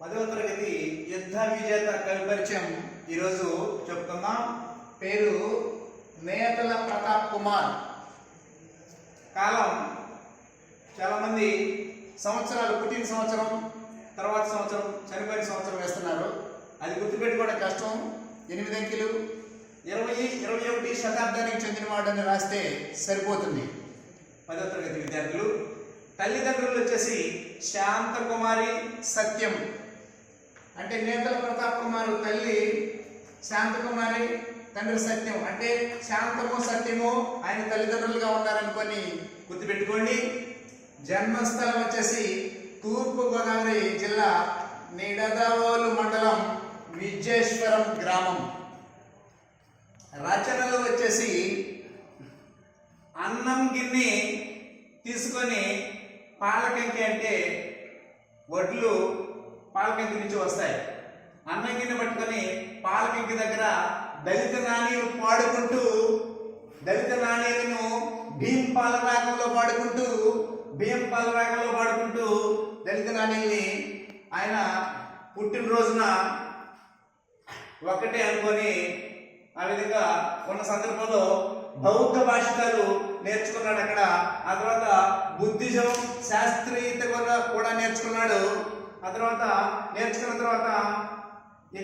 10వ తరగతి యుద్ధ విజేత కవి పరిచయం ఈరోజు చెప్తున్నాం. పేరు నేతల ప్రతాప్ కుమార్. కాలం చాలా మంది సంవత్సరాలు, పుట్టిన సంవత్సరం, తర్వాత సంవత్సరం, చనిపోయిన సంవత్సరం వేస్తున్నారు. అది గుర్తుపెట్టుకోవడం కష్టం. 8 అంకెలు 20-21 శతాబ్దానికి చెందిన వాడని రాస్తే సరిపోతుంది. 10వ తరగతి విద్యార్థులు. తల్లిదండ్రులు వచ్చేసి శాంతకుమారి, సత్యం. అంటే నేతల ప్రతాప్ కుమార్ తల్లి శాంతకుమారి, తండ్రి సత్యం. అంటే శాంతము సత్యము ఆయన తల్లిదండ్రులుగా ఉన్నారనుకొని గుర్తుపెట్టుకోండి. జన్మస్థలం వచ్చేసి తూర్పు గోదావరి జిల్లా నిడదవోలు మండలం విజేశ్వరం గ్రామం. రచనలు వచ్చేసి అన్నం గిన్నె తీసుకొని పాలకంకి, అంటే వడ్లు పాలకంకి నుంచి వస్తాయి. అన్నం గిన్నె పట్టుకొని పాలకంకి దగ్గర దళిత నాణ్యాలు పాడుకుంటూ, దళిత నాణ్యాలను భీం పాల రాగంలో పాడుకుంటూ దళిత నాణ్యాల్ని ఆయన పుట్టినరోజున ఒక్కటే అనుకొని ఆ విధంగా ఉన్న సందర్భంలో బౌద్ధ భాషకాలు నేర్చుకున్నాడు అక్కడ. ఆ తర్వాత బుద్ధిజం, శాస్త్రీయత కూడా నేర్చుకున్నాడు. ఆ తర్వాత నేర్చుకున్న తర్వాత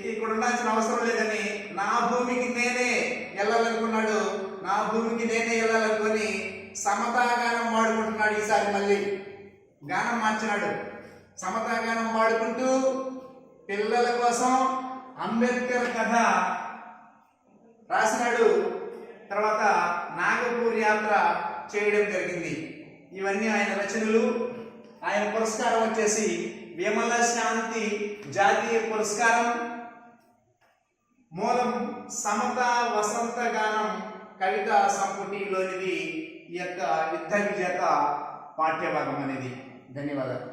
ఇక్కడ ఉండాల్సిన అవసరం లేదని నా భూమికి నేనే వెళ్ళాలనుకున్నాడు. నా భూమికి నేనే వెళ్ళాలనుకొని సమతాగానం వాడుకుంటున్నాడు. ఈసారి మళ్ళీ గానం మార్చినాడు. సమతాగానం వాడుకుంటూ పిల్లల కోసం అంబేద్కర్ కథ రాసినాడు. తర్వాత నాగపూర్ యాత్ర చేయడం జరిగింది. ఇవన్నీ ఆయన రచనలు. ఆయన పురస్కారం వచ్చేసి విమల శాంతి జాతీయ పురస్కారం. మూలం సమత వసంత గానం కవితా సంపుటిలోనిది ఈ యొక్క యుద్ధ విజేత పాఠ్యభాగం అనేది. ధన్యవాదాలు.